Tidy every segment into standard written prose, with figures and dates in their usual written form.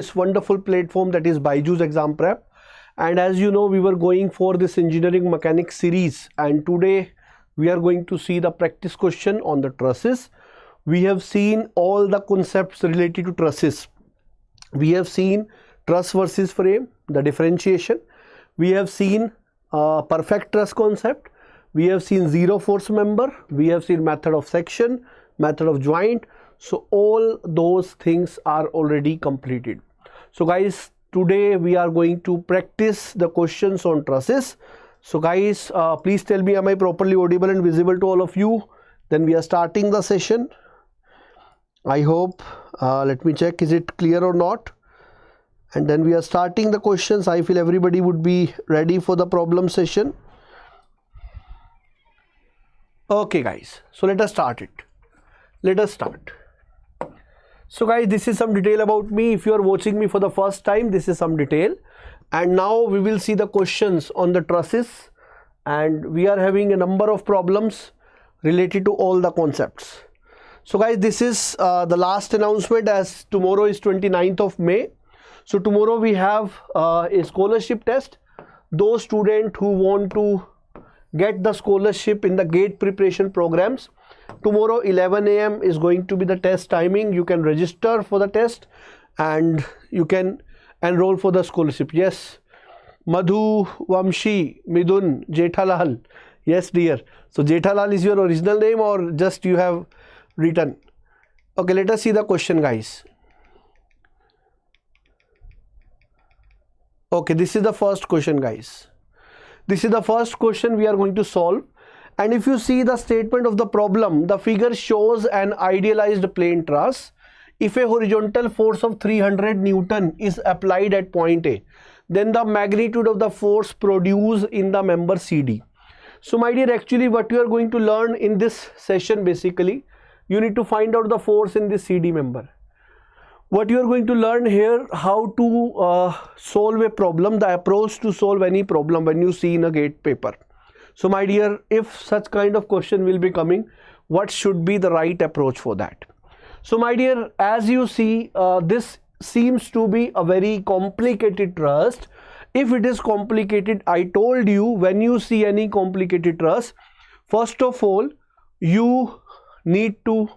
this wonderful platform that is BYJU'S Exam Prep. And as you know, we were going for this engineering mechanics series, and today we are going to see the practice question on the trusses. We have seen all the concepts related to trusses. We have seen truss versus frame, the differentiation. We have seen perfect truss concept. We have seen zero force member. We have seen method of section, method of joint. So all those things are already completed. So guys, today we are going to practice the questions on trusses. So guys, please tell me, am I properly audible and visible to all of you? Then we are starting the session. I hope, let me check, is it clear or not? And then we are starting the questions. I feel everybody would be ready for the problem session. Okay guys, so let us start it. Let us start. So guys, this is some detail about me. If you are watching me for the first time, this is some detail. And now we will see the questions on the trusses. And we are having a number of problems related to all the concepts. So guys, this is the last announcement, as tomorrow is 29th of May. So tomorrow we have a scholarship test. Those students who want to get the scholarship in the GATE preparation programs, tomorrow 11 AM is going to be the test timing. You can register for the test and you can enroll for the scholarship. Yes, Madhu, Vamshi, Midun, Jethalal. Yes dear. So Jethalal is your original name or just you have written? Okay, let us see the question guys. Okay, this is the first question guys. This is the first question we are going to solve. And if you see the statement of the problem, the figure shows an idealized plain truss. If a horizontal force of 300 Newton is applied at point A, then the magnitude of the force produced in the member CD. So my dear, actually what you are going to learn in this session, basically, you need to find out the force in this CD member. What you are going to learn here, how to solve a problem, the approach to solve any problem when you see in a GATE paper. So my dear, if such kind of question will be coming, what should be the right approach for that? So my dear, as you see, this seems to be a very complicated truss. If it is complicated, I told you, when you see any complicated truss, first of all, you need to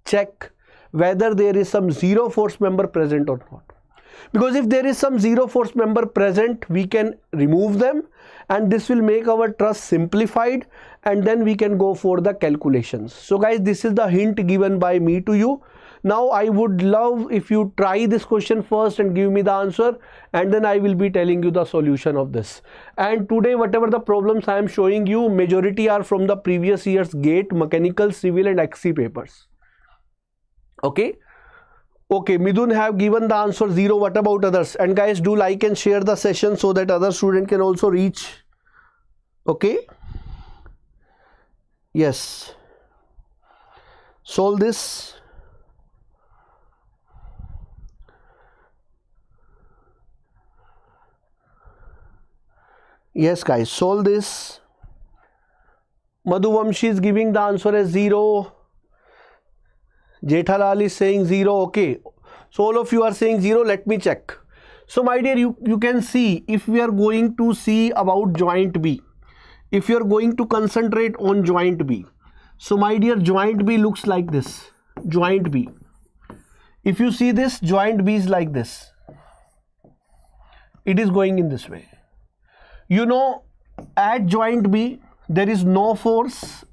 check whether there is some zero force member present or not. Because if there is some zero force member present, we can remove them and this will make our truss simplified, and then we can go for the calculations. So guys, this is the hint given by me to you. Now I would love if you try this question first and give me the answer, and then I will be telling you the solution of this. And today whatever the problems I am showing you, majority are from the previous year's GATE, mechanical, civil and XC papers. Okay. Okay, Midun have given the answer 0. What about others? And guys, do like and share the session so that other student can also reach. Okay. Yes. Solve this. Yes guys, solve this. Madhuvamshi is giving the answer as 0. Jethalal is saying 0. Okay, so all of you are saying 0. Let me check. So my dear, you can see, if we are going to see about joint B, if you are going to concentrate on joint B, so my dear, joint B looks like this. Joint B, if you see this, joint B is like this. It is going in this way. You know, at joint B there is no force.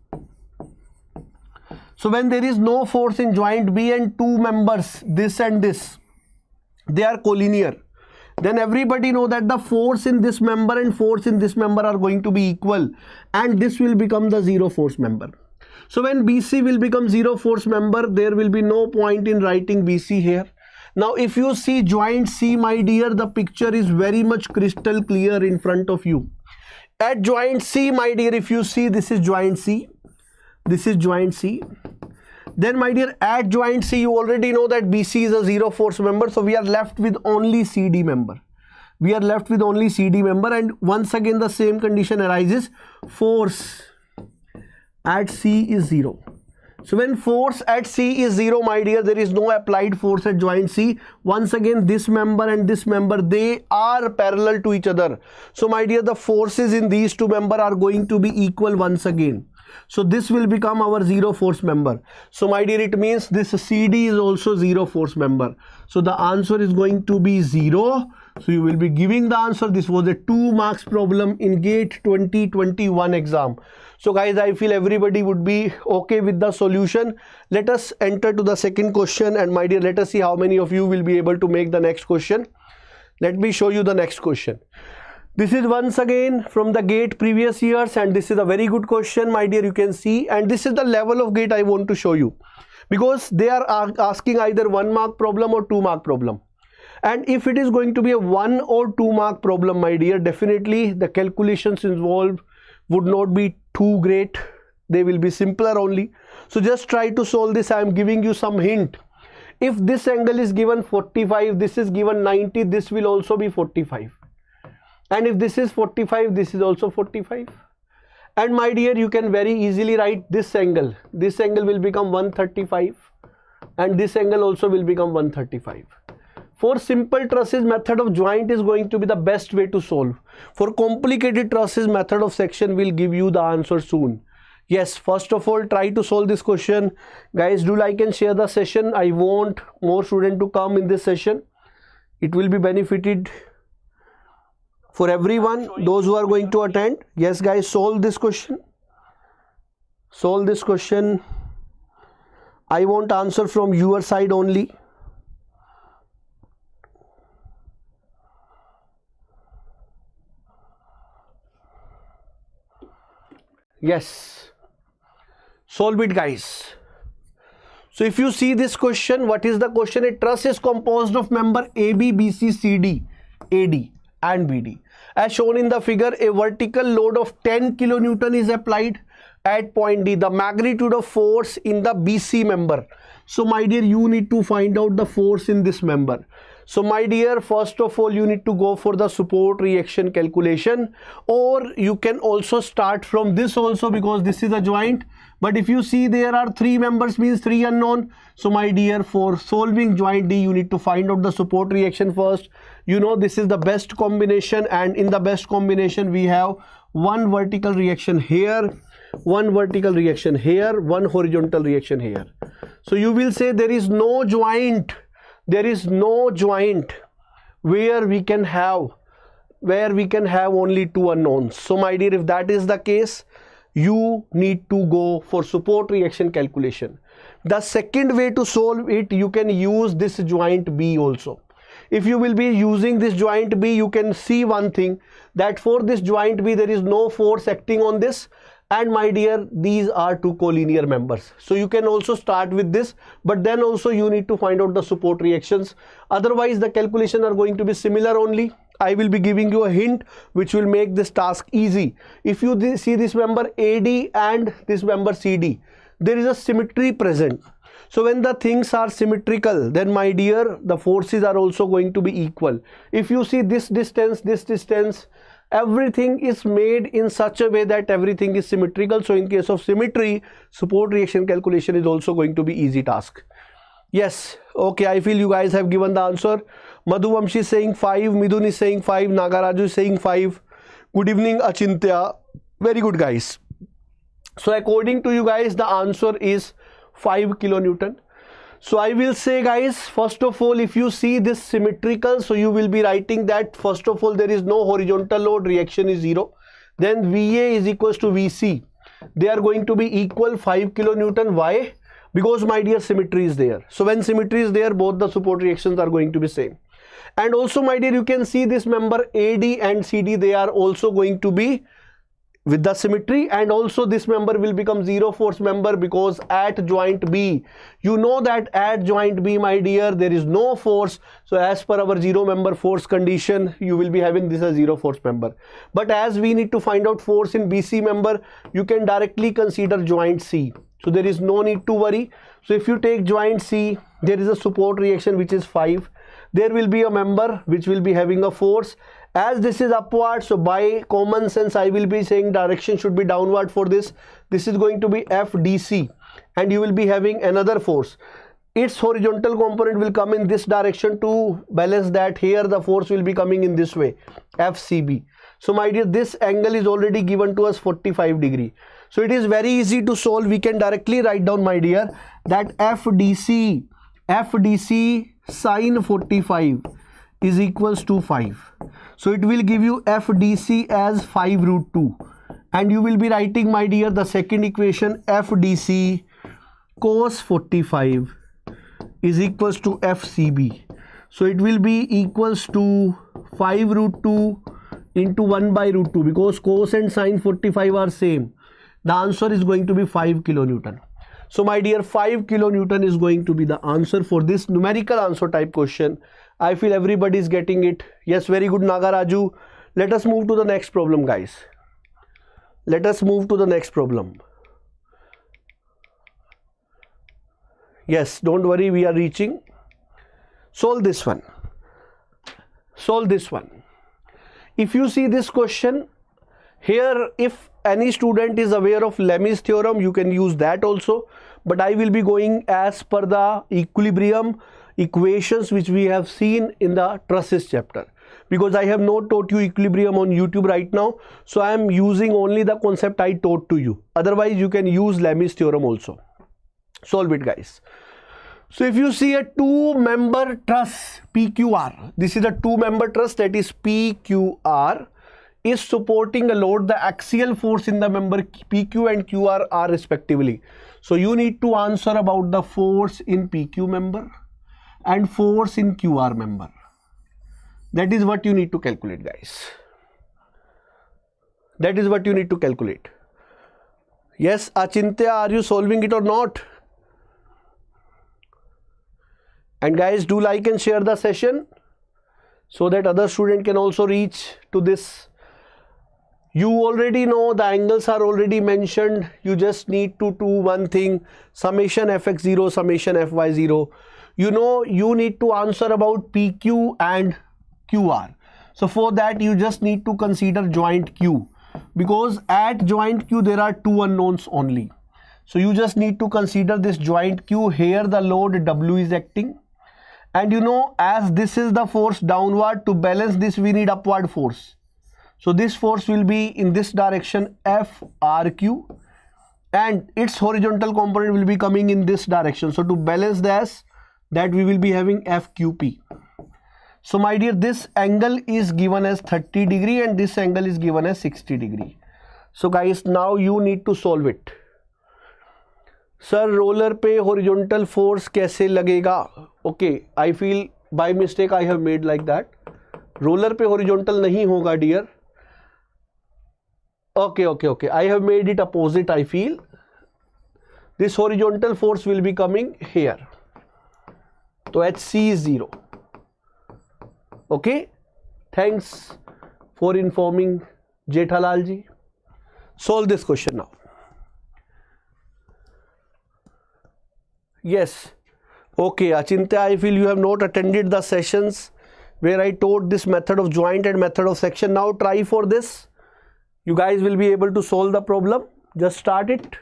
So when there is no force in joint B and two members, this and this, they are collinear, then everybody know that the force in this member and force in this member are going to be equal, and this will become the zero force member. So when BC will become zero force member, there will be no point in writing BC here. Now if you see joint C, my dear, the picture is very much crystal clear in front of you. At joint C, my dear, if you see, this is joint C, this is joint C. Then my dear, at joint C, you already know that BC is a zero force member, so we are left with only CD member. We are left with only CD member, and once again the same condition arises. Force at C is 0. So when force at C is 0, my dear, there is no applied force at joint C. Once again, this member and this member, they are parallel to each other. So my dear, the forces in these two members are going to be equal once again. So this will become our 0 force member. So my dear, it means this CD is also 0 force member. So the answer is going to be 0. So you will be giving the answer. This was a 2 marks problem in GATE 2021 exam. So guys, I feel everybody would be okay with the solution. Let us enter to the second question, and my dear, let us see how many of you will be able to make the next question. Let me show you the next question. This is once again from the GATE previous years, and this is a very good question, my dear, you can see. And this is the level of GATE I want to show you, because they are asking either 1 mark problem or 2 mark problem. And if it is going to be a 1 or 2 mark problem, my dear, definitely the calculations involved would not be too great. They will be simpler only. So just try to solve this. I am giving you some hint. If this angle is given 45, this is given 90, this will also be 45. And if this is 45, this is also 45. And my dear, you can very easily write this angle. This angle will become 135. And this angle also will become 135. For simple trusses, method of joint is going to be the best way to solve. For complicated trusses, method of section will give you the answer soon. Yes, first of all, try to solve this question. Guys, do like and share the session. I want more students to come in this session. It will be benefited for everyone, those who are going to attend. Yes, guys, solve this question. Solve this question. I want answer from your side only. Yes, solve it, guys. So if you see this question, what is the question? A truss is composed of member AB, BC, CD, AD and BD. As shown in the figure, a vertical load of 10 kilonewton is applied at point D. The magnitude of force in the BC member. So my dear, you need to find out the force in this member. So my dear, first of all, you need to go for the support reaction calculation, or you can also start from this also, because this is a joint. But if you see there are 3 members, means 3 unknown. So my dear, for solving joint D, you need to find out the support reaction first. You know, this is the best combination, and in the best combination we have one vertical reaction here, one vertical reaction here, one horizontal reaction here. So you will say there is no joint. There is no joint where we can have only 2 unknowns. So my dear, if that is the case, you need to go for support reaction calculation. The second way to solve it, you can use this joint B also. If you will be using this joint B, you can see one thing, that for this joint B there is no force acting on this. And my dear, these are 2 collinear members. So you can also start with this, but then also you need to find out the support reactions. Otherwise, the calculations are going to be similar only. I will be giving you a hint which will make this task easy. If you see this member AD and this member CD, there is a symmetry present. So when the things are symmetrical, then my dear, the forces are also going to be equal. If you see this distance, everything is made in such a way that everything is symmetrical. So in case of symmetry, support reaction calculation is also going to be easy task. Yes, okay, I feel you guys have given the answer. Madhuvamshi is saying 5, Midun is saying 5, Nagaraju is saying 5. Good evening, Achintya. Very good, guys. So according to you guys, the answer is 5 kilonewton. So I will say, guys, first of all, if you see this symmetrical, so you will be writing that first of all there is no horizontal load, reaction is 0. Then VA is equals to VC. They are going to be equal 5 kilonewton. Why? Because my dear, symmetry is there. So when symmetry is there, both the support reactions are going to be same. And also my dear, you can see this member AD and CD, they are also going to be with the symmetry, and also this member will become 0 force member, because at joint B, you know that at joint B, my dear, there is no force. So as per our 0 member force condition, you will be having this as 0 force member. But as we need to find out force in BC member, you can directly consider joint C. So there is no need to worry. So if you take joint C, there is a support reaction which is 5. There will be a member which will be having a force. As this is upward, so by common sense I will be saying direction should be downward for this. This is going to be FDC. and you will be having another force. Its horizontal component will come in this direction to balance that. Here the force will be coming in this way, FCB. So my dear, this angle is already given to us 45 degree. So it is very easy to solve. We can directly write down, my dear, that FDC sine 45 is equals to 5. So it will give you FDC as 5 root 2. And you will be writing, my dear, the second equation, FDC cos 45 is equals to FCB. So it will be equals to 5 root 2 into 1 by root 2, because cos and sine 45 are same. The answer is going to be 5 kilonewton. So my dear, 5 kilonewton is going to be the answer for this numerical answer type question. I feel everybody is getting it. Yes, very good, Nagaraju. Let us move to the next problem, guys. Let us move to the next problem. Yes, don't worry, we are reaching. Solve this one. Solve this one. If you see this question, here if any student is aware of Lemmy's theorem, you can use that also. But I will be going as per the equilibrium equations which we have seen in the trusses chapter. Because I have not taught you equilibrium on YouTube right now. So I am using only the concept I taught to you. Otherwise, you can use Lemmy's theorem also. Solve it, guys. So if you see a two-member truss PQR, this is a two-member truss, that is PQR, is supporting a load. The axial force in the member PQ and QR are respectively. So you need to answer about the force in PQ member and force in QR member. That is what you need to calculate, guys. That is what you need to calculate. Yes, Achintya, are you solving it or not? And guys, do like and share the session so that other student can also reach to this. You already know the angles are already mentioned. You just need to do one thing, summation fx0, summation fy0. You know, you need to answer about PQ and QR. So for that, you just need to consider joint Q, because at joint Q there are two unknowns only. So you just need to consider this joint Q. Here the load W is acting. And you know, as this is the force downward, to balance this we need upward force. So this force will be in this direction, FRQ, and its horizontal component will be coming in this direction. So to balance this, that we will be having FQP. So my dear, this angle is given as 30 degree and this angle is given as 60 degree. So guys, now you need to solve it. Sir, roller पे horizontal force कैसे लगेगा? Okay, I feel by mistake I have made like that. Roller पे horizontal नहीं होगा, dear. Okay. I have made it opposite, I feel. This horizontal force will be coming here. So HC is 0. Okay. Thanks for informing Jethalal ji. Solve this question now. Yes. Okay, Achintya, I feel you have not attended the sessions where I taught this method of joint and method of section. Now try for this. You guys will be able to solve the problem. Just start it.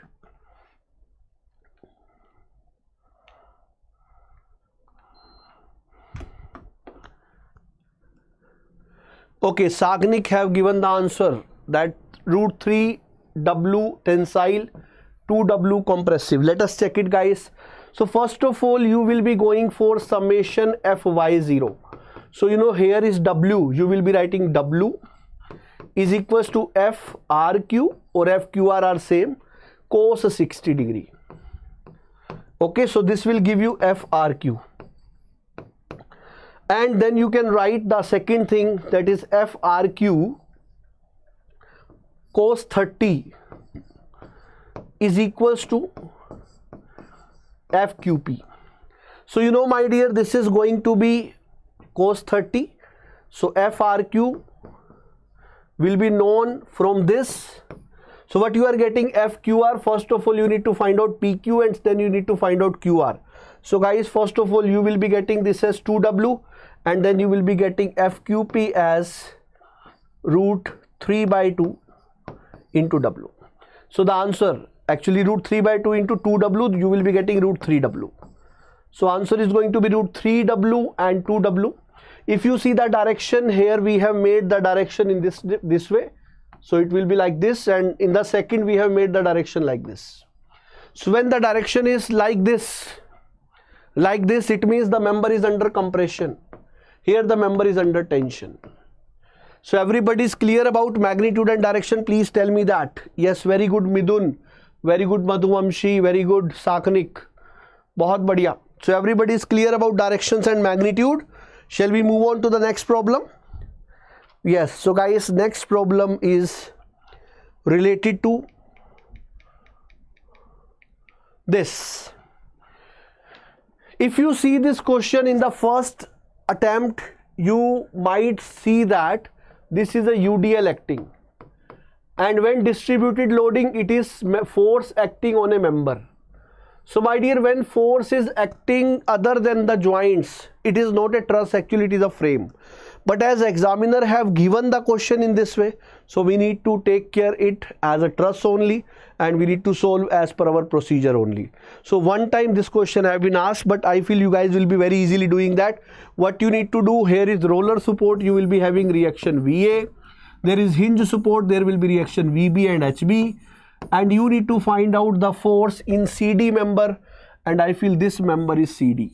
Okay, Sagnik have given the answer that root 3 W tensile, 2W compressive. Let us check it, guys. So first of all, you will be going for summation Fy0. So you know, here is W. You will be writing W is equals to FRQ or FQR are same, cos 60 degree. Okay, so this will give you FRQ. And then you can write the second thing, that is FRQ cos 30 is equals to FQP. So you know, my dear, this is going to be cos 30. So FRQ will be known from this. So what you are getting FQR, first of all you need to find out PQ and then you need to find out QR. So guys, first of all you will be getting this as 2W and then you will be getting FQP as root 3 by 2 into W. So the answer actually root 3 by 2 into 2w, you will be getting root 3w. So answer is going to be root 3w and 2w. If you see the direction here, we have made the direction in this way. So it will be like this, and in the second we have made the direction like this. So when the direction is like this, it means the member is under compression. Here the member is under tension. So everybody is clear about magnitude and direction. Please tell me that. Yes, very good Midun, very good Madhuvamshi, very good Saknik. Bahut badhiya. So everybody is clear about directions and magnitude. Shall we move on to the next problem? Yes, so guys, next problem is related to this. If you see this question in the first attempt, you might see that this is a UDL acting, and when distributed loading, it is force acting on a member. So my dear, when force is acting other than the joints, it is not a truss, actually it is a frame. But as examiner have given the question in this way, so we need to take care it as a truss only, and we need to solve as per our procedure only. So one time this question have been asked, but I feel you guys will be very easily doing that. What you need to do here is roller support, you will be having reaction VA. There is hinge support, there will be reaction VB and HB. And you need to find out the force in CD member, and I feel this member is CD.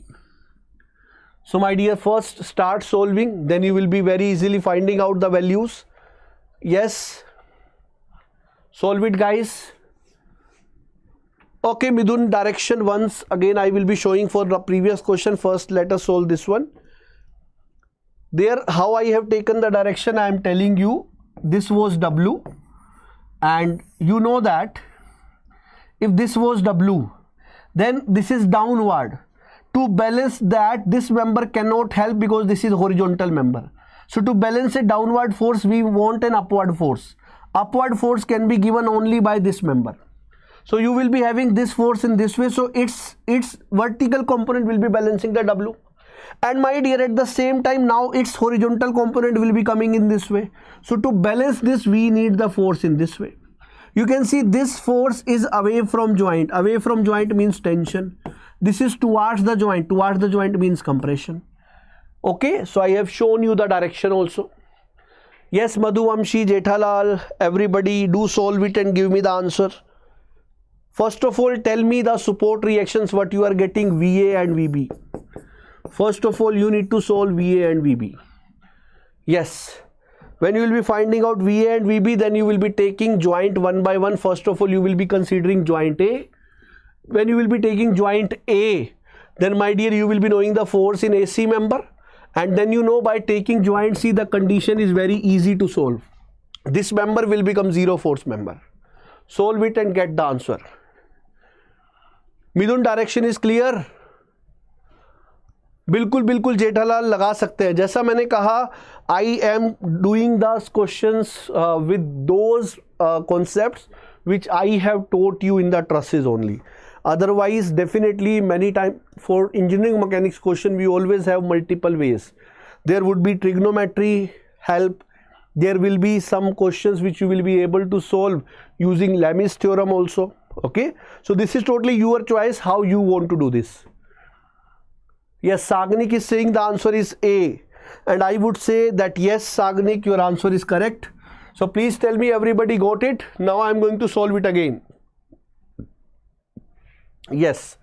So my dear, first start solving, then you will be very easily finding out the values. Yes, solve it guys. Okay Midun, direction once again I will be showing for the previous question. First let us solve this one. There, how I have taken the direction, I am telling you, this was W, and you know that if this was W, then this is downward. To balance that, this member cannot help because this is horizontal member. So to balance a downward force, we want an upward force. Upward force can be given only by this member. So you will be having this force in this way, so its vertical component will be balancing the W. And my dear, at the same time, now its horizontal component will be coming in this way. So to balance this, we need the force in this way. You can see this force is away from joint. Away from joint means tension. This is towards the joint. Towards the joint means compression. Okay, so I have shown you the direction also. Yes, Madhuvamshi, Jethalal, everybody do solve it and give me the answer. First of all, tell me the support reactions, what you are getting VA and VB. First of all, you need to solve VA and VB. Yes. When you will be finding out VA and VB, then you will be taking joint one by one. First of all, you will be considering joint A. When you will be taking joint A, then my dear, you will be knowing the force in AC member. And then you know by taking joint C, the condition is very easy to solve. This member will become zero force member. Solve it and get the answer. Midun, direction is clear? बिल्कुल बिल्कुल जेठालाल लगा सकते हैं. जैसा मैंने कहा, I am doing the questions with those concepts which I have taught you in the trusses only. Otherwise, definitely many times for engineering mechanics question, we always have multiple ways. There would be trigonometry help. There will be some questions which you will be able to solve using Lami's theorem also. Okay, so this is totally your choice how you want to do this. Yes, Sagnik is saying the answer is A, and I would say that yes, Sagnik, your answer is correct. So please tell me everybody got it. Now I am going to solve it again. Yes.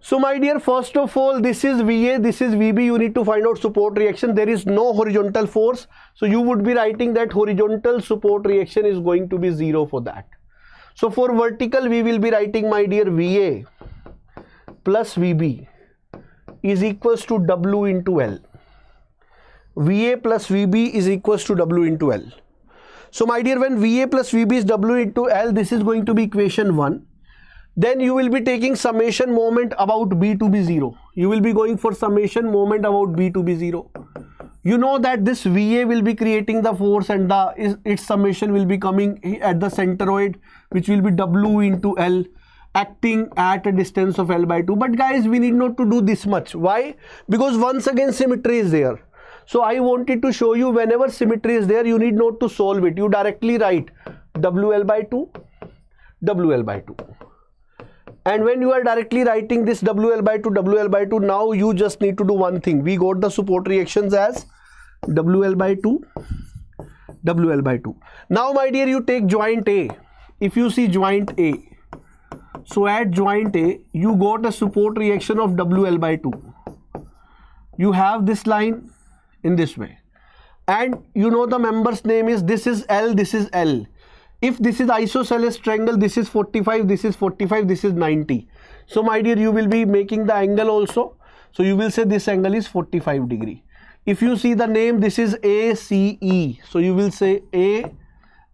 So my dear, first of all, this is VA, this is VB. You need to find out support reaction. There is no horizontal force. So you would be writing that horizontal support reaction is going to be 0 for that. So for vertical, we will be writing, my dear, VA plus VB is equals to W into L. VA plus VB is equals to W into L. So my dear, when VA plus VB is W into L, this is going to be equation 1. Then you will be taking summation moment about B to be 0. You will be going for summation moment about B to be 0. You know that this VA will be creating the force, and its summation will be coming at the centroid, which will be W into L, acting at a distance of L by 2. But guys, we need not to do this much. Why? Because once again symmetry is there. So I wanted to show you, whenever symmetry is there, you need not to solve it. You directly write WL by 2 WL by 2. And when you are directly writing this WL by 2, now you just need to do one thing. We got the support reactions as WL by 2, WL by 2. Now my dear, you take joint A. If you see joint A, so at joint A, you got a support reaction of WL by 2. You have this line in this way. And you know the member's name is, this is L, this is L. If this is isosceles triangle, this is 45, this is 45, this is 90. So my dear, you will be making the angle also. So you will say this angle is 45 degree. If you see the name, this is ACE. So you will say A,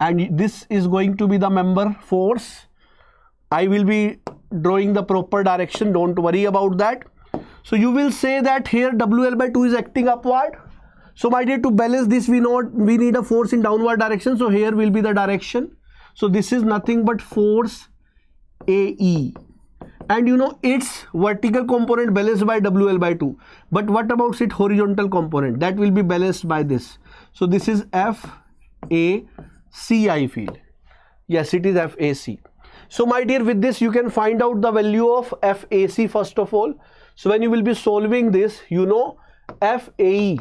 and this is going to be the member force. I will be drawing the proper direction. Don't worry about that. So you will say that here WL by 2 is acting upward. So my dear, to balance this, we need a force in downward direction. So here will be the direction. So this is nothing but force AE. And you know its vertical component balanced by WL by 2. But what about its horizontal component? That will be balanced by this. So this is FAC, I feel. Yes, it is FAC. So my dear, with this you can find out the value of FAC first of all. So when you will be solving this, you know FAE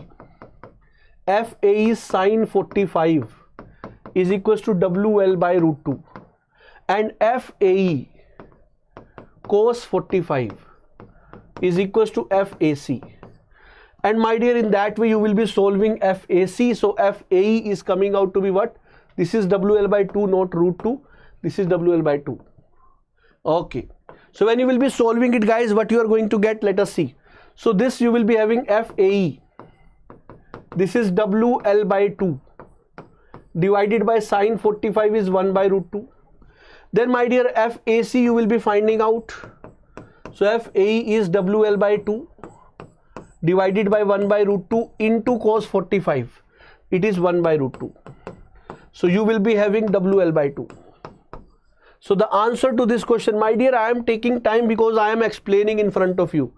is sine 45 is equals to WL by root 2, and FAE cos 45 is equals to FAC. And my dear, in that way you will be solving FAC. So FAE is coming out to be what? This is WL by 2, not root 2. This is WL by 2. Okay. So when you will be solving it, guys, what you are going to get, let us see. So this you will be having FAE. This is WL by 2 divided by sine 45 is 1 by root 2. Then my dear, FAC you will be finding out. So FAE is WL by 2 divided by 1 by root 2 into cos 45. It is 1 by root 2. So you will be having WL by 2. So the answer to this question, my dear, I am taking time because I am explaining in front of you.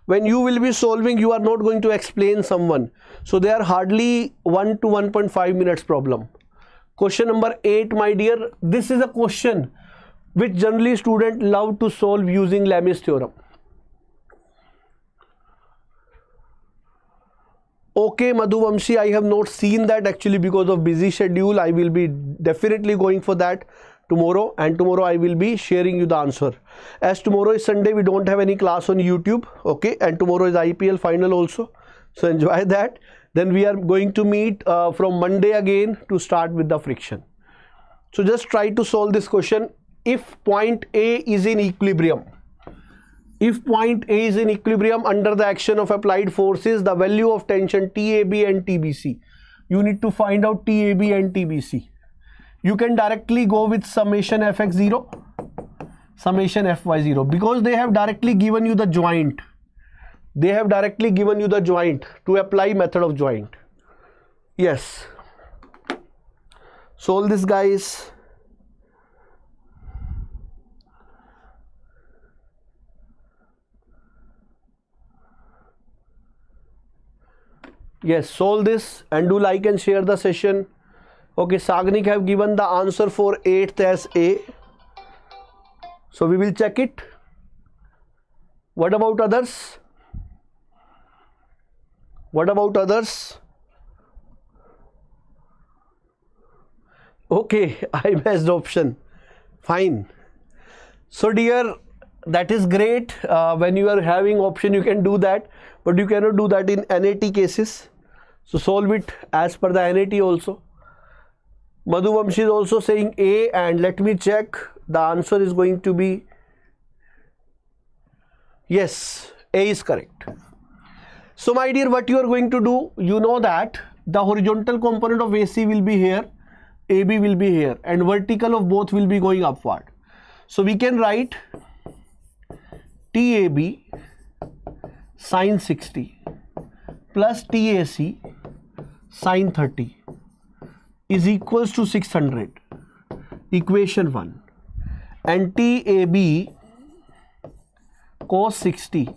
When you will be solving, you are not going to explain someone. So they are hardly 1 to 1.5 minutes problem. Question number 8, my dear. This is a question which generally students love to solve using Lami's theorem. Okay, Madhuvamshi, I have not seen that actually because of busy schedule. I will be definitely going for that tomorrow, and tomorrow I will be sharing you the answer. As tomorrow is Sunday, we don't have any class on YouTube. Okay, and tomorrow is IPL final also. So enjoy that. Then we are going to meet from Monday again to start with the friction. So just try to solve this question. If point A is in equilibrium, if point A is in equilibrium under the action of applied forces, the value of tension TAB and TBC, you need to find out TAB and TBC. You can directly go with summation Fx0, summation Fy0, because they have directly given you the joint. They have directly given you the joint to apply method of joint. Yes. Solve this, guys. Yes, solve this and do like and share the session. Okay, Sagnik have given the answer for 8th as A. So we will check it. What about others? What about others? Okay, I missed option. Fine. So dear, that is great. When you are having option, you can do that, but you cannot do that in NAT cases. So solve it as per the NAT also. Madhuvamshi is also saying A, and let me check. The answer is going to be yes, A is correct. So my dear, what you are going to do, you know that the horizontal component of AC will be here, AB will be here, and vertical of both will be going upward. So we can write TAB sine 60 plus TAC sine 30 is equals to 600, equation 1, and TAB cos 60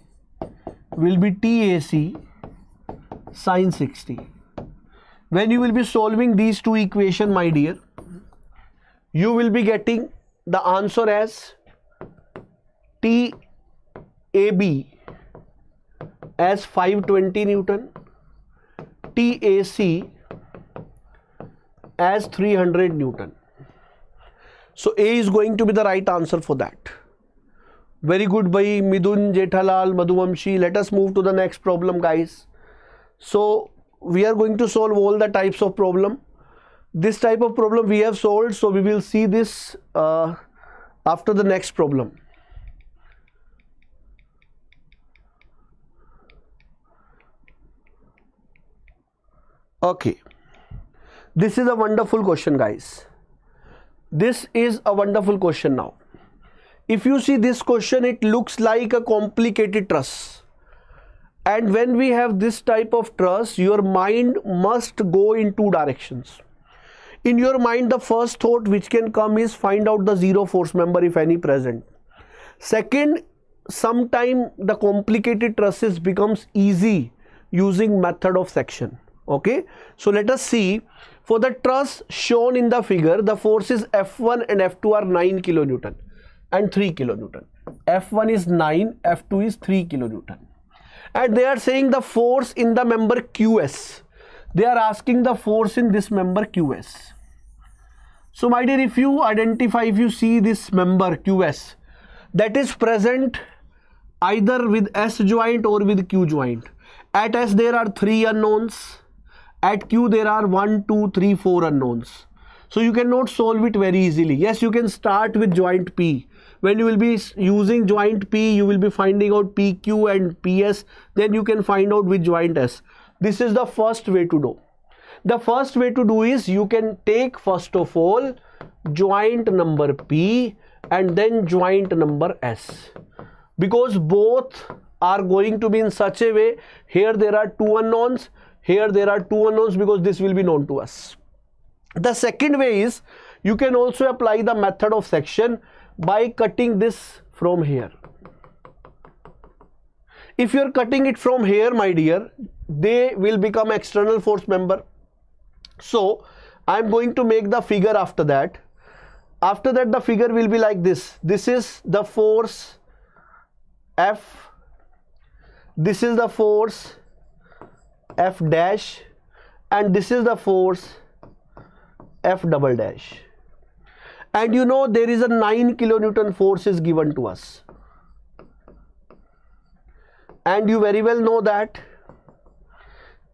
will be TAC sine 60. When you will be solving these two equations, my dear, you will be getting the answer as TAB as 520 Newton, TAC as 300 Newton. So A is going to be the right answer for that. Very good, bhai. Midun, Jethalal, Madhuvamshi. Let us move to the next problem, guys. So we are going to solve all the types of problem. This type of problem we have solved, so we will see this after the next problem. Okay, this is a wonderful question, guys. This is a wonderful question. Now if you see this question, it looks like a complicated truss, and when we have this type of truss, your mind must go in two directions. In your mind, the first thought which can come is find out the zero force member, if any, present. Second, sometime the complicated trusses becomes easy using method of section. Okay, so let us see. For the truss shown in the figure, the forces F1 and F2 are 9 kilonewton and 3 kilonewton. F1 is 9, F2 is 3 kilonewton. And they are saying the force in the member QS. They are asking the force in this member QS. So my dear, if you identify, if you see this member QS, that is present either with S joint or with Q joint. At S there are 3 unknowns. At Q there are 1, 2, 3, 4 unknowns. So you cannot solve it very easily. Yes, you can start with joint P. When you will be using joint P, you will be finding out PQ and PS. Then you can find out with joint S. This is the first way to do. The first way to do is you can take first of all joint number P and then joint number S. Because both are going to be in such a way, here there are 2 unknowns, here there are 2 unknowns, because this will be known to us. The second way is you can also apply the method of section by cutting this from here. If you are cutting it from here, my dear, they will become external force member. So I am going to make the figure after that. After that, the figure will be like this. This is the force F. This is the force F dash, and this is the force F double dash. And you know there is a 9 kilonewton force is given to us. And you very well know that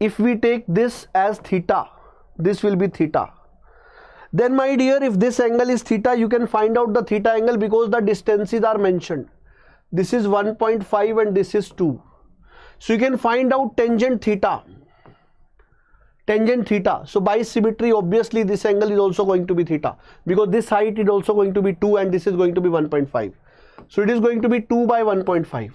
if we take this as theta, this will be theta. Then my dear, if this angle is theta, you can find out the theta angle because the distances are mentioned. This is 1.5 and this is 2. So you can find out tangent theta. Tangent theta. So by symmetry, obviously this angle is also going to be theta, because this height is also going to be 2 and this is going to be 1.5. So it is going to be 2 by 1.5.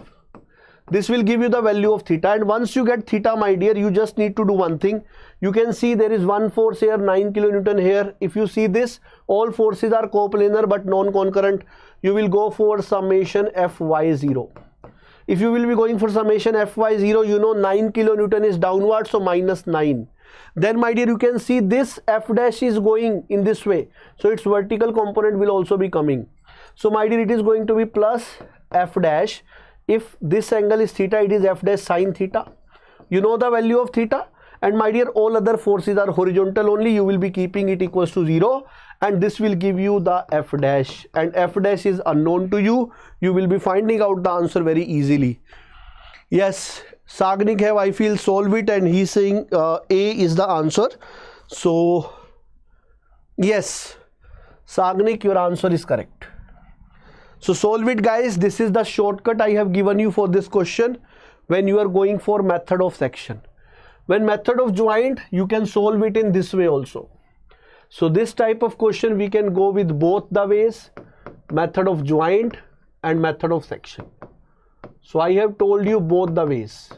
This will give you the value of theta, and once you get theta, my dear, you just need to do one thing. You can see there is one force here, 9 kilonewton here. If you see this, all forces are coplanar but non-concurrent. You will go for summation Fy0. If you will be going for summation Fy0, you know 9 kilonewton is downward, so minus 9. Then my dear, you can see this F dash is going in this way, so its vertical component will also be coming. So my dear, it is going to be plus F dash. If this angle is theta, it is F dash sine theta. You know the value of theta. And my dear, all other forces are horizontal only. You will be keeping it equals to 0, and this will give you the F dash, and F dash is unknown to you. You will be finding out the answer very easily. Yes, Sagnik have, I feel, solve it, and he's saying A is the answer. So yes, Sagnik, your answer is correct. So solve it, guys. This is the shortcut I have given you for this question when you are going for method of section. When method of joint, you can solve it in this way also. So this type of question we can go with both the ways, method of joint and method of section. So I have told you both the ways.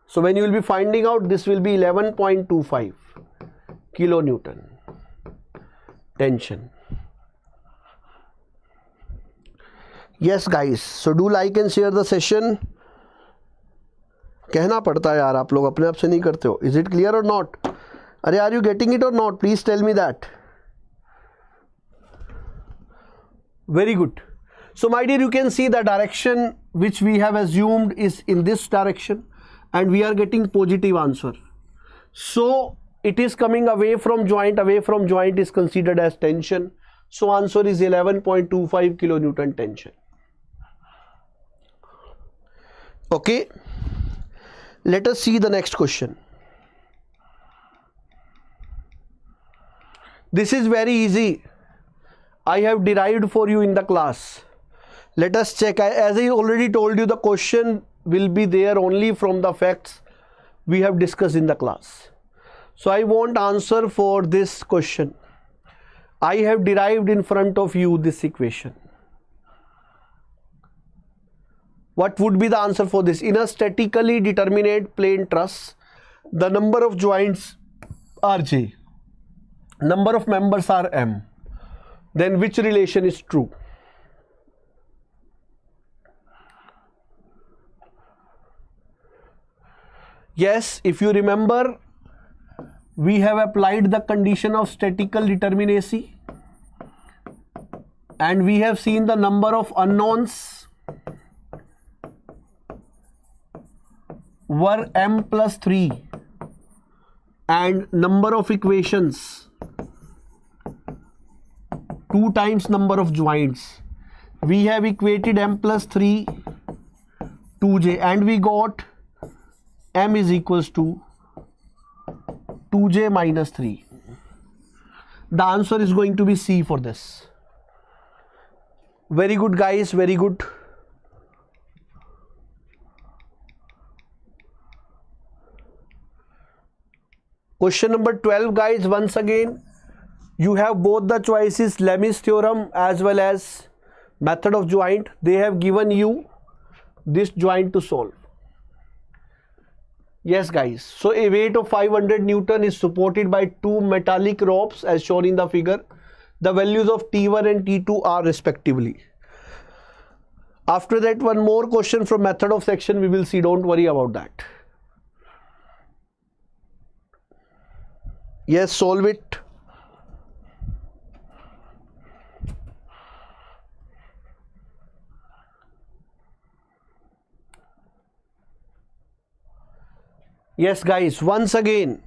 So when you will be finding out, this will be 11.25 kilonewton tension. Yes guys, so do like and share the session. कहना पड़ता है यार, आप लोग अपने आप से नहीं करते हो. Is it clear or not? अरे, are you getting it or not? Please tell me that. Very good. So my dear, you can see the direction which we have assumed is in this direction, and we are getting positive answer. So it is coming away from joint is considered as tension. So answer is 11.25 kilonewton tension. Okay, let us see the next question. This is very easy. I have derived for you in the class. Let us check. As I already told you, the question will be there only from the facts we have discussed in the class. So I want answer for this question. I have derived in front of you this equation. What would be the answer for this? In a statically determinate plane truss, the number of joints are J, number of members are M. Then which relation is true? Yes, if you remember, we have applied the condition of statical determinacy, and we have seen the number of unknowns were M plus 3 and number of equations 2 times number of joints. We have equated M plus 3 2J, and we got M is equals to 2J minus 3. The answer is going to be C for this. Very good, guys, very good. Question number 12, guys. Once again, you have both the choices, Lemmy's theorem as well as method of joint. They have given you this joint to solve. Yes, guys. So a weight of 500 Newton is supported by 2 metallic ropes as shown in the figure. The values of T1 and T2 are respectively. After that, one more question from method of section we will see. Don't worry about that. Yes, solve it. Yes, guys, once again,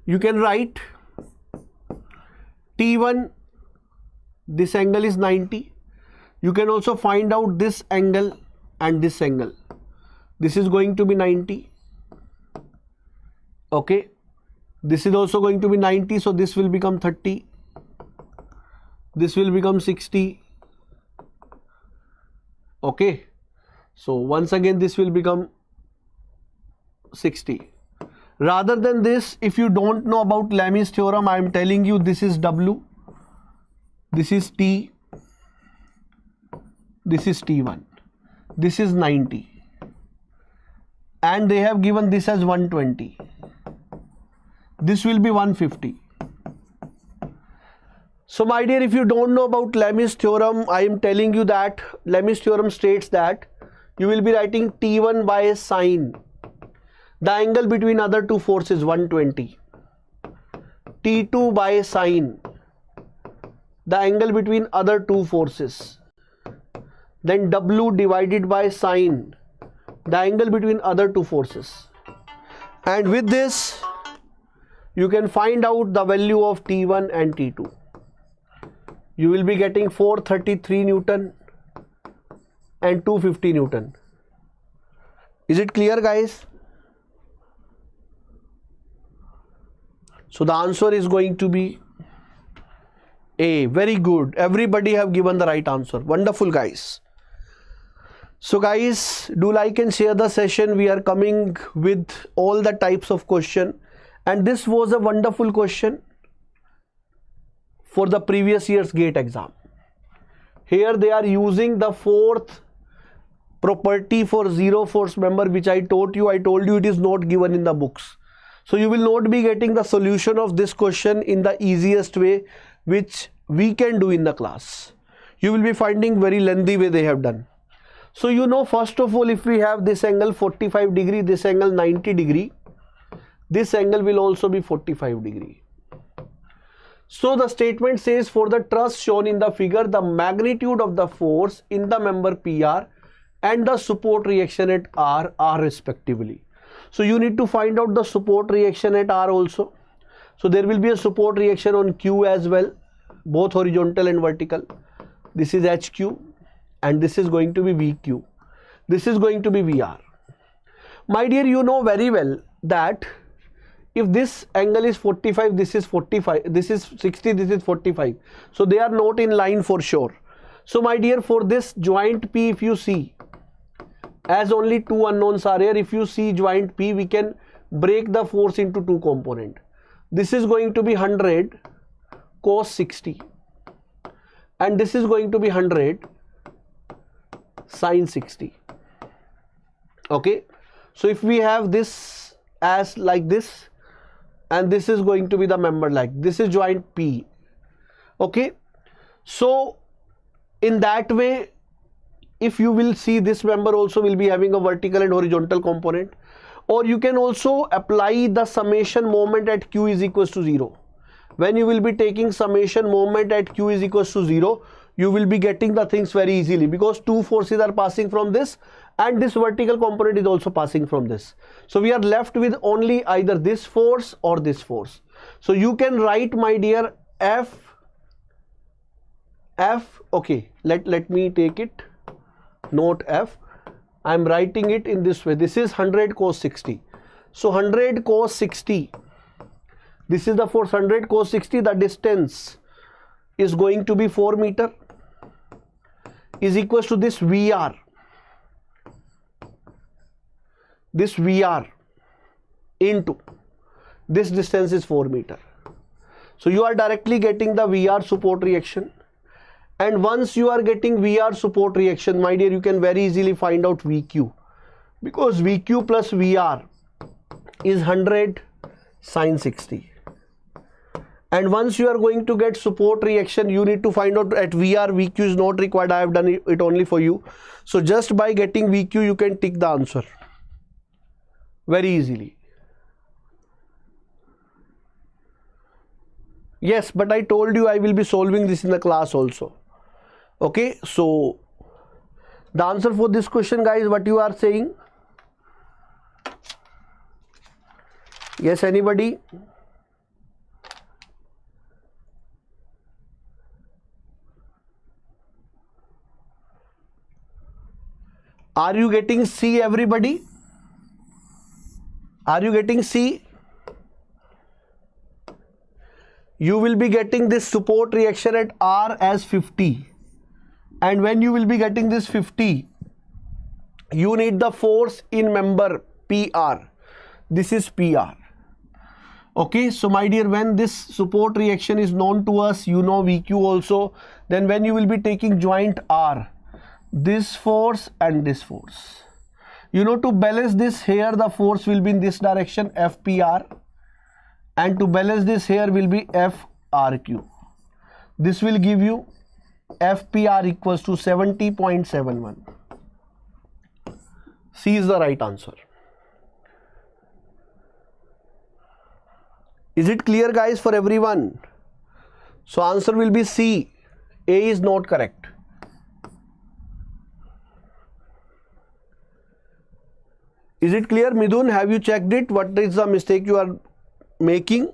you can write T1, this angle is 90. You can also find out this angle and this angle. This is going to be 90. Okay. This is also going to be 90. So this will become 30. This will become 60. Okay. So once again, this will become 60. Rather than this, if you don't know about Lemmy's theorem, I am telling you this is W. This is T. This is T1. This is 90. And they have given this as 120. This will be 150. So my dear, if you don't know about Lemmy's theorem, I am telling you that Lemmy's theorem states that you will be writing T1 by sine. The angle between other two forces 120. T2 by sine. The angle between other two forces. Then W divided by sine. The angle between other two forces. And with this, you can find out the value of T1 and T2. You will be getting 433 Newton and 250 Newton. Is it clear, guys? So the answer is going to be A. Very good. Everybody have given the right answer. Wonderful, guys. So guys, do like and share the session. We are coming with all the types of question, and this was a wonderful question for the previous year's GATE exam. Here they are using the fourth property for zero force member, which I told you it is not given in the books. So you will not be getting the solution of this question in the easiest way which we can do in the class. You will be finding very lengthy way they have done. So you know, first of all, if we have this angle 45 degree, this angle 90 degree, this angle will also be 45 degree. So the statement says for the truss shown in the figure, the magnitude of the force in the member PR and the support reaction at R are respectively. So you need to find out the support reaction at R also. So there will be a support reaction on Q as well, both horizontal and vertical. This is HQ and this is going to be VQ. This is going to be VR. My dear, you know very well that if this angle is 45, this is 45, this is 60, this is 45. So they are not in line for sure. So my dear, for this joint P, if you see, as only two unknowns are here, if you see joint P, we can break the force into two components. This is going to be 100 cos 60 and this is going to be 100 sin 60. Okay. So if we have this as like this, and this is going to be the member like this is joint P. Okay. So in that way, if you will see, this member also will be having a vertical and horizontal component, or you can also apply the summation moment at Q is equals to 0. When you will be taking summation moment at Q is equals to 0, you will be getting the things very easily, because two forces are passing from this and this vertical component is also passing from this. So we are left with only either this force or this force. So you can write, my dear, F, okay, let me take it, note F. I am writing it in this way. This is 100 cos 60. So 100 cos 60, this is the force 100 cos 60, the distance is going to be 4 meter, is equals to this VR. This VR into this distance is 4 meter. So you are directly getting the VR support reaction. And once you are getting VR support reaction, my dear, you can very easily find out VQ, because VQ plus VR is 100 sin 60. And once you are going to get support reaction, you need to find out at VR. VQ is not required. I have done it only for you. So just by getting VQ, you can tick the answer very easily. Yes, but I told you I will be solving this in the class also. Okay, so the answer for this question, guys, what you are saying? Yes, anybody? Are you getting C, everybody? Are you getting C? You will be getting this support reaction at R as 50. And when you will be getting this 50, you need the force in member PR. This is PR. Okay, so my dear, when this support reaction is known to us, you know VQ also. Then when you will be taking joint R, this force and this force, you know, to balance this here, the force will be in this direction, FPR, and to balance this here will be FRQ. This will give you FPR equals to 70.71. C is the right answer. Is it clear, guys, for everyone? So answer will be C. A is not correct. Is it clear, Midun? Have you checked it? What is the mistake you are making?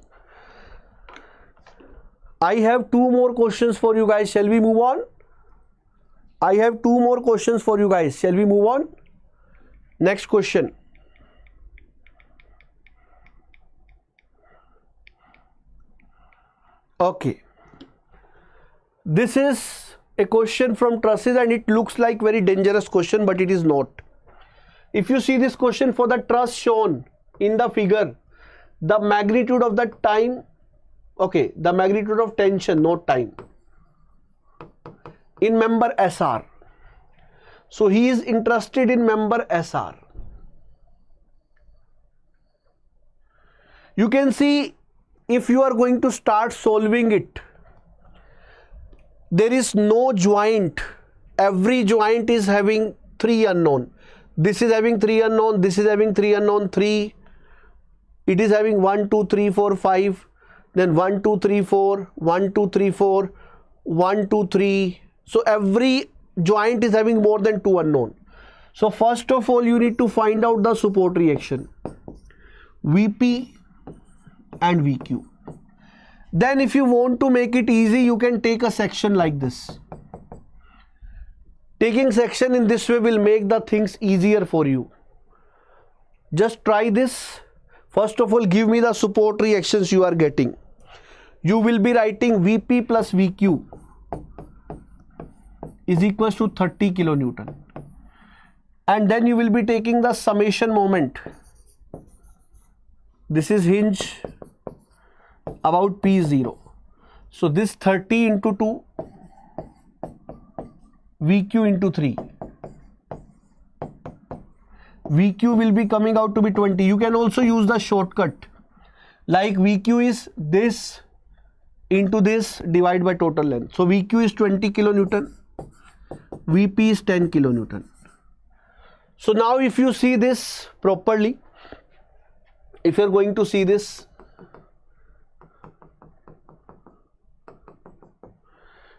I have two more questions for you guys. Shall we move on? I have two more questions for you guys. Shall we move on? Next question. Okay. This is a question from trusses and it looks like very dangerous question, but it is not. If you see this question for the truss shown in the figure, the magnitude of the time, okay, the magnitude of tension, not time, in member SR. So he is interested in member SR. You can see, if you are going to start solving it, there is no joint. Every joint is having 3 unknown. This is having 3 unknown, this is having 3 unknown, 3. It is having 1, 2, 3, 4, 5. then 1 2 3 4, 1 2 3 4, 1 2 3. So every joint is having more than 2 unknown. So first of all you need to find out the support reaction VP and VQ. Then if you want to make it easy, you can take a section like this. Taking section in this way will make the things easier for you. Just try this. First of all, give me the support reactions you are getting. You will be writing VP plus VQ is equals to 30 kilonewton. And then you will be taking the summation moment. This is hinge about P0. So this 30 into 2, VQ into 3. VQ will be coming out to be 20. You can also use the shortcut. Like VQ is this into this divided by total length. So VQ is 20 kilonewton. VP is 10 kilonewton. So now if you see this properly, if you are going to see this,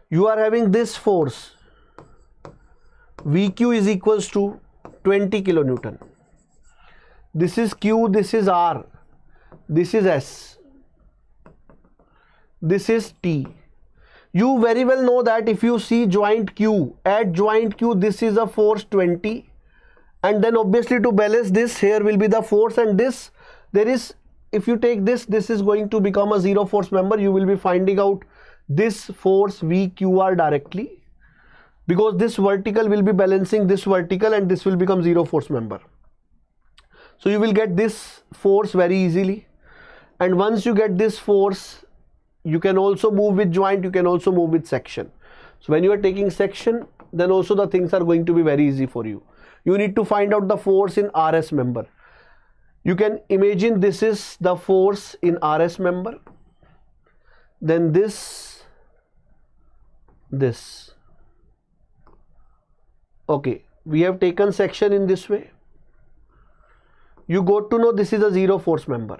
you are having this force. VQ is equals to 20 kilonewton. This is Q, this is R, this is S, this is T. You very well know that if you see joint Q, at joint Q this is a force 20, and then obviously to balance this, here will be the force, and this there is, if you take this, this is going to become a zero force member. You will be finding out this force VQR directly, because this vertical will be balancing this vertical and this will become zero force member. So you will get this force very easily, and once you get this force, you can also move with joint, you can also move with section. So when you are taking section, then also the things are going to be very easy for you. You need to find out the force in RS member. You can imagine this is the force in RS member, then this. Okay, we have taken section in this way. You got to know this is a zero force member.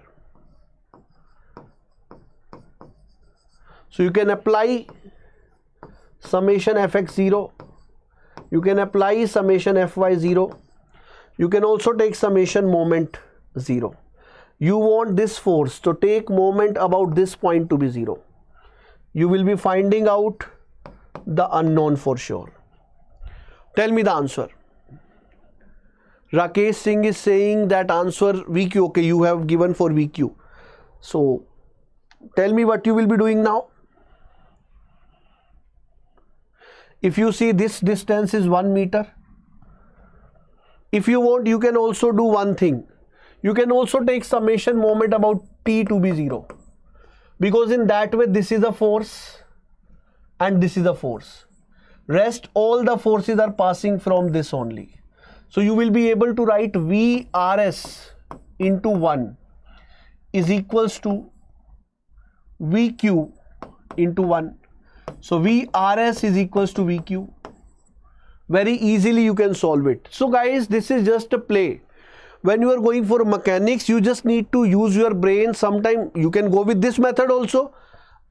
So you can apply summation Fx0. You can apply summation Fy0. You can also take summation moment 0. You want this force to take moment about this point to be 0. You will be finding out the unknown for sure. Tell me the answer. Rakesh Singh is saying that answer VQ. Okay, you have given for VQ. So tell me what you will be doing now. If you see this distance is 1 meter. If you want, you can also do one thing. You can also take summation moment about T to be 0. Because in that way this is a force and this is a force. Rest all the forces are passing from this only. So you will be able to write VRS into 1 is equals to VQ into 1. So VRS is equals to VQ. Very easily you can solve it. So guys, this is just a play. When you are going for mechanics, you just need to use your brain. Sometime you can go with this method also.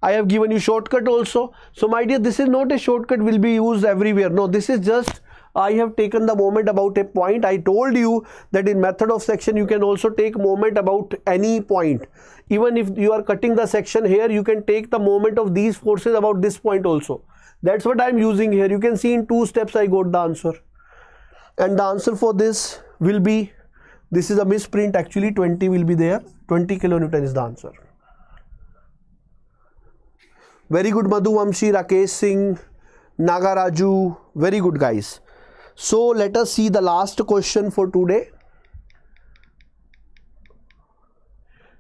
I have given you shortcut also. So my dear, this is not a shortcut will be used everywhere. No, this is just I have taken the moment about a point. I told you that in method of section you can also take moment about any point. Even if you are cutting the section here, you can take the moment of these forces about this point also. That's what I am using here. You can see in 2 steps I got the answer. And the answer for this will be, this is a misprint actually, 20 will be there. 20 kilonewton is the answer. Very good Madhu Vamshi, Rakesh Singh, Nagaraju. Very good guys. So let us see the last question for today.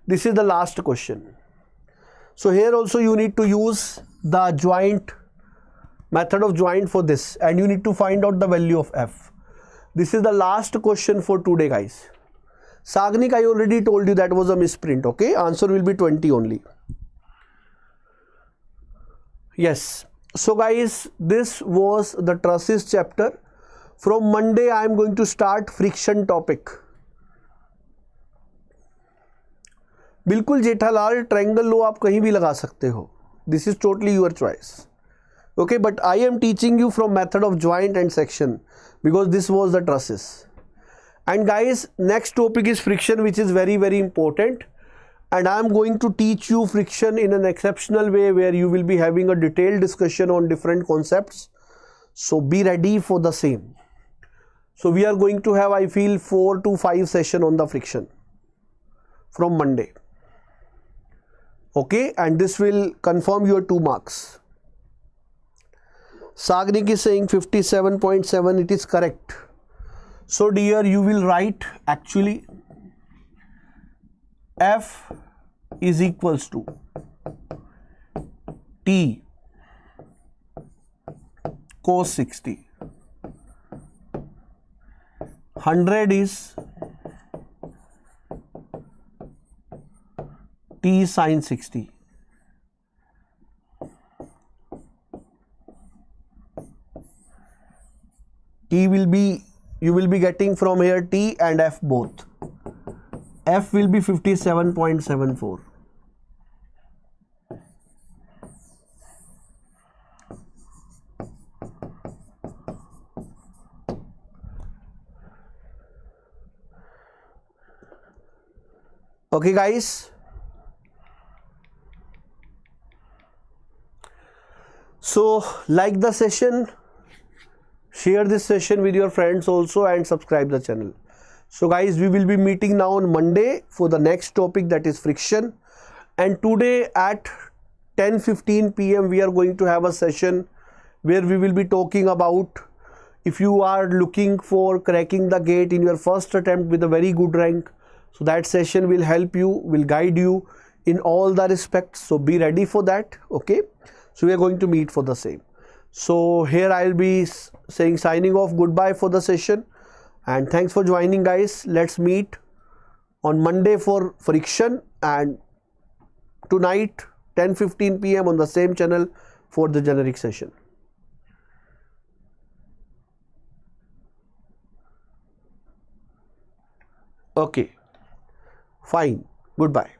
This is the last question. So here also you need to use the joint method of joint for this, and you need to find out the value of F. This is the last question for today guys. Sagnik, I already told you that was a misprint. Okay, answer will be 20 only. Yes. So guys, this was the trusses chapter. From Monday I am going to start friction topic. बिल्कुल Jethalal triangle लो आप कहीं भी लगा सकते हो, this is totally your choice. Okay, but I am teaching you from method of joint and section because this was the trusses. And guys, next topic is friction, which is very very important, and I am going to teach you friction in an exceptional way where you will be having a detailed discussion on different concepts. So be ready for the same. So we are going to have, I feel, 4 to 5 session on the friction from Monday. Okay, and this will confirm your 2 marks. Sagnik is saying 57.7, it is correct. So dear, you will write actually F is equals to T cos 60. 100 is T sin 60. T will be, you will be getting from here T and F both. F will be 57.74. Okay guys, so like the session, share this session with your friends also, and subscribe the channel. So guys, we will be meeting now on Monday for the next topic, that is friction. And today at 10:15 PM we are going to have a session where we will be talking about, if you are looking for cracking the gate in your first attempt with a very good rank, so that session will help you, will guide you in all the respects. So be ready for that. Okay, so we are going to meet for the same. So here I'll be saying signing off, goodbye for the session, and thanks for joining guys. Let's meet on Monday for friction, and tonight 10:15 PM on the same channel for the generic session. Okay, fine, goodbye.